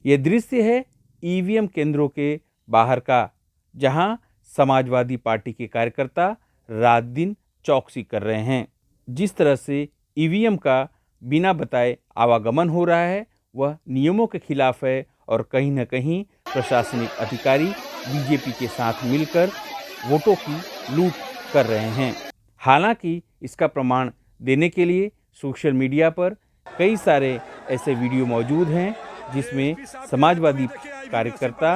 ये दृश्य है ईवीएम केंद्रों के बाहर का, जहां समाजवादी पार्टी के कार्यकर्ता रात दिन चौकसी कर रहे हैं। जिस तरह से ईवीएम का बिना बताए आवागमन हो रहा है वह नियमों के खिलाफ है और कहीं न कहीं प्रशासनिक अधिकारी बीजेपी के साथ मिलकर वोटों की लूट कर रहे हैं। हालांकि इसका प्रमाण देने के लिए सोशल मीडिया पर कई सारे ऐसे वीडियो मौजूद हैं जिसमें समाजवादी कार्यकर्ता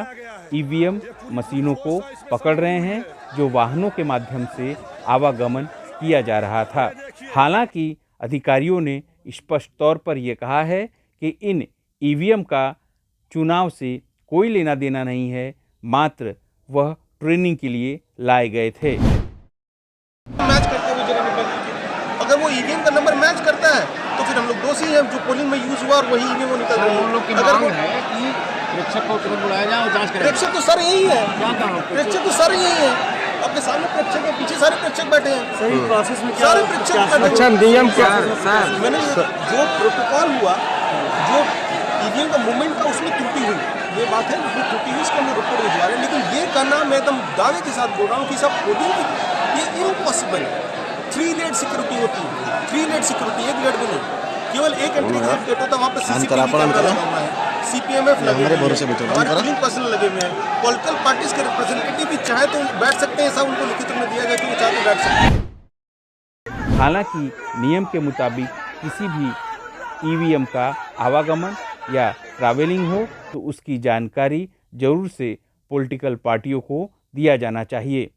ईवीएम मशीनों को पकड़ रहे हैं जो वाहनों के माध्यम से आवागमन किया जा रहा था। हालांकि अधिकारियों ने स्पष्ट तौर पर यह कहा है कि इन ईवीएम का चुनाव से कोई लेना देना नहीं है, मात्र वह ट्रेनिंग के लिए लाए गए थे। मैच करते हुए जरा निकल दीजिए। अगर वो ईवीएम का नंबर मैच करता है तो फिर हम लोग दोषी हैं, जो पोलिंग में यूज हुआ और वही ईवीएम निकल रही है। लोग की अगर मांग वो है कि प्रेक्षक को तुरंत बुलाया जाए और जांच करें। प्रेक्षक तो सर यही है, क्या कहा? प्रेक्षक तो सर यही है, आपके सामने प्रेक्षक है, पीछे सारे प्रेक्षक बैठे हैं। सही प्रोसेस में सारे प्रेक्षक अच्छा नियम क्या सर मैंने जो प्रोटोकॉल हुआ, जो ईवीएम का मूवमेंट था उसमें त्रुटि हुई, ये बात है, उसमें त्रुटि हुई, इसका हम रिपोर्ट भिजवा रहे हैं। लेकिन ये करना मैं एकदम दावे के साथ बोल रहा हूँ कि सब पोलिंग ये इम्पॉसिबल है। 3 लेड सिक्योरिटी होती है, 3 लेड सिक्योरिटी, 1 लेड भी नहीं, केवल एक एंट्री एग्जिट गेट होता है, वहाँ पे सीसीटीवी कैमरा लगा हुआ है, सीपीएमएफ लगे हुए हैं, हमारे पोलिंग पर्सनल लगे हुए हैं, पॉलिटिकल पार्टीज के रिप्रेजेंटेटिव भी चाहे तो बैठ सकते हैं, सब उनको लिखित में दिया गया कि वो चाहे तो बैठ सकते हैं। हालांकि नियम के मुताबिक किसी भी ईवीएम का आवागमन या ट्रैवलिंग हो तो उसकी जानकारी जरूर से पॉलिटिकल पार्टियों को दिया जाना चाहिए।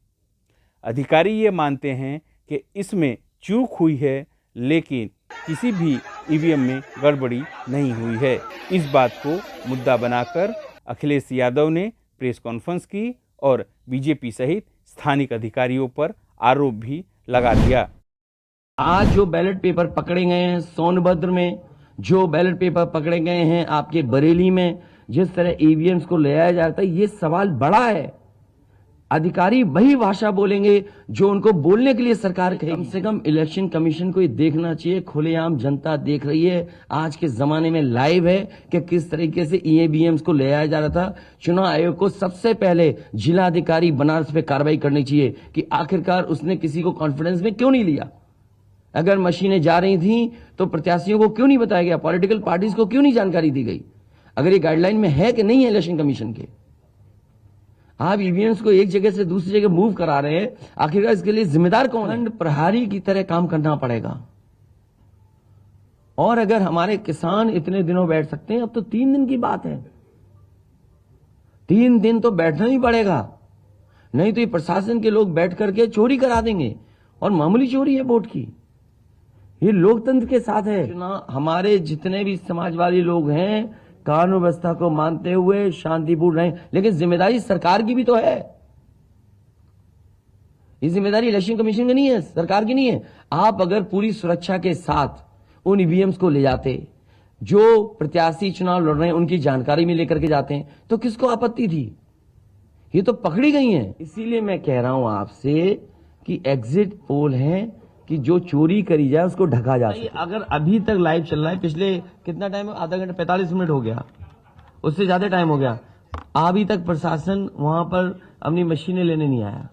अधिकारी ये मानते हैं कि इसमें चूक हुई है, लेकिन किसी भी ईवीएम में गड़बड़ी नहीं हुई है। इस बात को मुद्दा बनाकर अखिलेश यादव ने प्रेस कॉन्फ्रेंस की और बीजेपी सहित स्थानिक अधिकारियों पर आरोप भी लगा दिया। आज जो बैलेट पेपर पकड़े गए हैं सोनभद्र में, जो बैलेट पेपर पकड़े गए हैं आपके बरेली में, जिस तरह ईवीएम्स को ले आया जाता है, ये सवाल बड़ा है। अधिकारी वही भाषा बोलेंगे जो उनको बोलने के लिए सरकार कहे। कम से कम इलेक्शन कमीशन को ये देखना चाहिए, खुलेआम जनता देख रही है, आज के जमाने में लाइव है कि किस तरीके से ईवीएम्स को ले आया जा रहा था। चुनाव आयोग को सबसे पहले जिला अधिकारी बनारस पे कार्रवाई करनी चाहिए कि आखिरकार उसने किसी को कॉन्फिडेंस में क्यों नहीं लिया। अगर मशीनें जा रही थी तो प्रत्याशियों को क्यों नहीं बताया गया, पॉलिटिकल पार्टीज को क्यों नहीं जानकारी दी गई। अगर ये गाइडलाइन में है कि नहीं है इलेक्शन कमीशन के, आप ईवीएम्स को एक जगह से दूसरी जगह मूव करा रहे हैं, आखिरकार इसके लिए जिम्मेदार कौन है? प्रहरी की तरह काम करना पड़ेगा। और अगर हमारे किसान इतने दिनों बैठ सकते हैं, अब तो 3 दिन की बात है, 3 दिन तो बैठना ही पड़ेगा, नहीं तो ये प्रशासन के लोग बैठ करके चोरी करा देंगे, और मामूली चोरी है वोट की। ये लोकतंत्र के साथ है। हमारे जितने भी समाजवादी लोग हैं कानून व्यवस्था को मानते हुए शांतिपूर्ण रहें, लेकिन जिम्मेदारी सरकार की भी तो है। ये जिम्मेदारी इलेक्शन कमीशन की नहीं है, सरकार की नहीं है। आप अगर पूरी सुरक्षा के साथ उन ईवीएम्स को ले जाते, जो प्रत्याशी चुनाव लड़ रहे हैं उनकी जानकारी में लेकर के जाते हैं, तो किसको आपत्ति थी? ये तो पकड़ी गई हैं। इसीलिए मैं कह रहा हूं आपसे कि एग्जिट पोल है कि जो चोरी करी जाए उसको ढका जा सके। अगर अभी तक लाइव चल रहा है, पिछले कितना टाइम, आधा घंटा 45 मिनट हो गया, उससे ज्यादा टाइम हो गया, अभी तक प्रशासन वहां पर अपनी मशीनें लेने नहीं आया।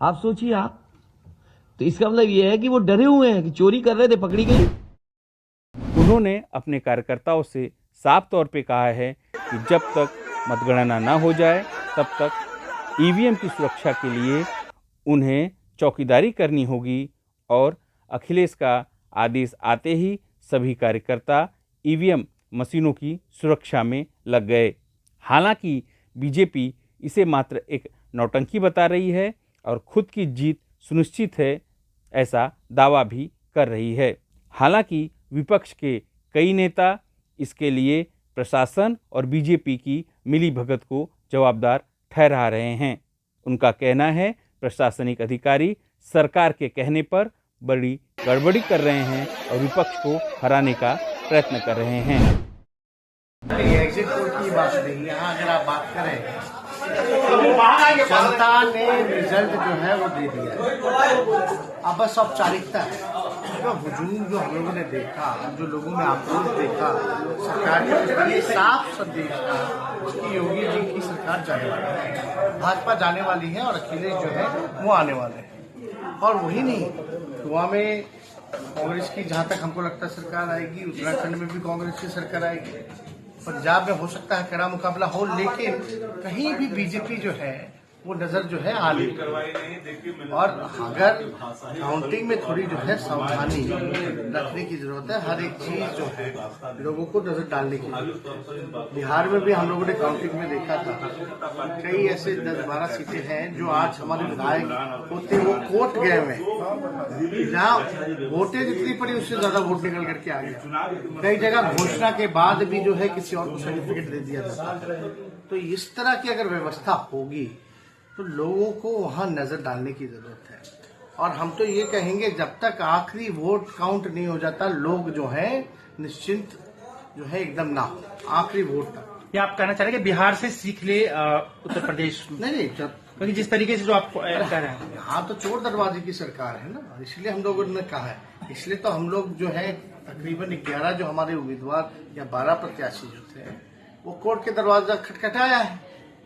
आप सोचिए आप, तो इसका मतलब यह है कि वो डरे हुए हैं कि चोरी कर रहे थे, पकड़ी गई। उन्होंने अपने कार्यकर्ताओं से साफ तौर पे कहा है कि जब तक मतगणना न हो जाए तब तक ईवीएम की सुरक्षा के लिए उन्हें चौकीदारी करनी होगी, और अखिलेश का आदेश आते ही सभी कार्यकर्ता ईवीएम मशीनों की सुरक्षा में लग गए। हालांकि बीजेपी इसे मात्र एक नौटंकी बता रही है और खुद की जीत सुनिश्चित है, ऐसा दावा भी कर रही है। हालांकि विपक्ष के कई नेता इसके लिए प्रशासन और बीजेपी की मिलीभगत को जवाबदार ठहरा रहे हैं। उनका कहना है प्रशासनिक अधिकारी सरकार के कहने पर बड़ी गड़बड़ी कर रहे हैं और विपक्ष को हराने का प्रयत्न कर रहे हैं। एग्जिट पोल की बात नहीं, यहाँ अगर आप बात करें, जनता ने रिजल्ट जो है वो दे दिया, अब बस औपचारिकता है। का हुजूम जो हम लोगों ने देखा, जो लोगों में आक्रोश देखा सरकार के प्रति, ये साफ संदेश था कि योगी जी की सरकार जाने वाली है, भाजपा जाने वाली है और अखिलेश जो है वो आने वाले हैं। और वही नहीं, गोवा में कांग्रेस की जहां तक हमको लगता है सरकार आएगी, उत्तराखंड में भी कांग्रेस की सरकार आएगी, पंजाब में हो सकता है कड़ा मुकाबला हो, लेकिन कहीं भी बीजेपी जो है वो नजर जो है आ रही। और अगर काउंटिंग में थोड़ी जो है सावधानी रखने की जरूरत है, हर एक चीज जो है लोगों को नजर डालने की जरूरत है। बिहार में भी हम लोगों ने काउंटिंग में देखा था, कई ऐसे 10-12 सीटें हैं जो आज हमारे विधायक होते वो कोर्ट गए हुए, जहाँ वोटें जितनी पड़ी उससे ज्यादा वोट निकल करके आ गया। कई जगह घोषणा के बाद भी जो है किसी और को सर्टिफिकेट दे दिया जाता है। तो इस तरह की अगर व्यवस्था होगी तो लोगों को वहां नजर डालने की जरूरत है। और हम तो ये कहेंगे, जब तक आखिरी वोट काउंट नहीं हो जाता, लोग जो है निश्चिंत जो है एकदम ना हो आखिरी वोट तक। ये आप कहना चाह रहे हैं कि बिहार से सीख ले उत्तर प्रदेश? नहीं, क्योंकि जिस तरीके से जो आप कह रहे हैं, यहाँ तो चोर दरवाजे की सरकार है ना, इसलिए हम लोगों ने कहा है। इसलिए तो हम लोग जो है तकरीबन 11 जो हमारे उम्मीदवार या 12 प्रत्याशी जो थे वो कोर्ट के दरवाजा खटखटाया है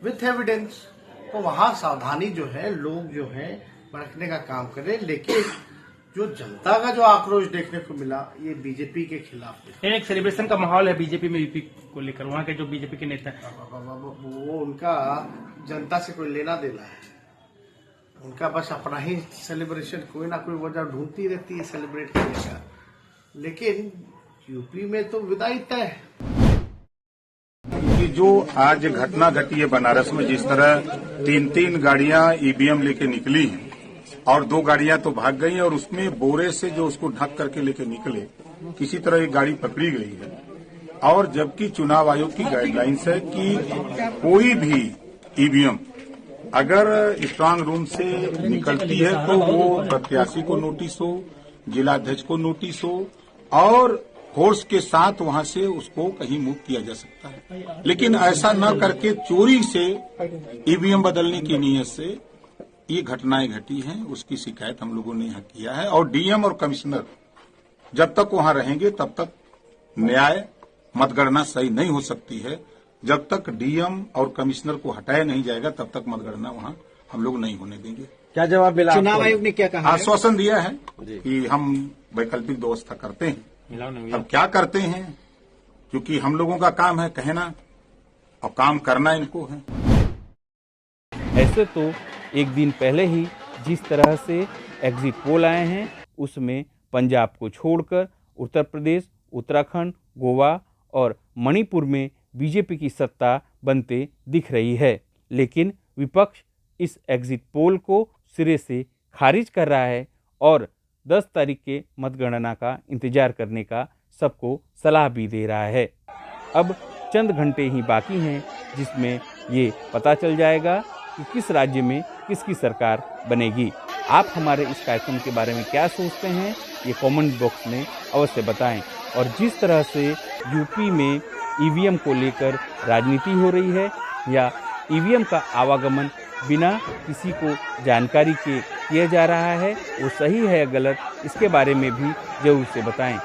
विथ एविडेंस। तो वहाँ सावधानी जो है, लोग जो है बरतने का काम करें। लेकिन जो जनता का जो आक्रोश देखने को मिला ये बीजेपी के खिलाफ है। एक सेलिब्रेशन का माहौल है बीजेपी में, यूपी को लेकर वहाँ के जो बीजेपी के नेता हैं, वो उनका जनता से कोई लेना देना है, उनका बस अपना ही सेलिब्रेशन, कोई ना कोई वजह ढूंढती रहती है सेलिब्रेट करने का। लेकिन यूपी में तो विदाई तय है। कि जो आज घटना घटी है बनारस में, जिस तरह 3-3 गाड़ियां ईवीएम लेके निकली हैं और 2 गाड़ियां तो भाग गई और उसमें बोरे से जो उसको ढक करके लेके निकले, किसी तरह एक गाड़ी पकड़ी गई है। और जबकि चुनाव आयोग की गाइडलाइंस है कि कोई भी ईवीएम अगर स्ट्रांग रूम से निकलती है तो वो प्रत्याशी को नोटिस हो, जिलाध्यक्ष को नोटिस हो और फोर्स के साथ वहां से उसको कहीं मूव किया जा सकता है। लेकिन ऐसा न करके चोरी से ईवीएम बदलने की नीयत से ये घटनाएं घटी हैं, उसकी शिकायत हम लोगों ने यहाँ किया है। और डीएम और कमिश्नर जब तक वहां रहेंगे तब तक न्याय मतगणना सही नहीं हो सकती है। जब तक डीएम और कमिश्नर को हटाया नहीं जाएगा तब तक मतगणना वहां हम लोग नहीं होने देंगे। क्या जवाब मिला? चुनाव आयोग ने क्या कहा? आश्वासन दिया है कि हम वैकल्पिक व्यवस्था करते हैं। अब क्या करते हैं, क्योंकि हम लोगों का काम है कहना और काम करना इनको है। ऐसे तो एक दिन पहले ही जिस तरह से एग्जिट पोल आए हैं उसमें पंजाब को छोड़कर उत्तर प्रदेश, उत्तराखंड, गोवा और मणिपुर में बीजेपी की सत्ता बनते दिख रही है। लेकिन विपक्ष इस एग्जिट पोल को सिरे से खारिज कर रहा है और 10 तारीख के मतगणना का इंतजार करने का सबको सलाह भी दे रहा है। अब चंद घंटे ही बाकी हैं जिसमें ये पता चल जाएगा कि किस राज्य में किसकी सरकार बनेगी। आप हमारे इस कार्यक्रम के बारे में क्या सोचते हैं ये कमेंट बॉक्स में अवश्य बताएं। और जिस तरह से यूपी में ईवीएम को लेकर राजनीति हो रही है या ईवीएम का आवागमन बिना किसी को जानकारी के किया जा रहा है, वो सही है या गलत, इसके बारे में भी जरूर से बताएं।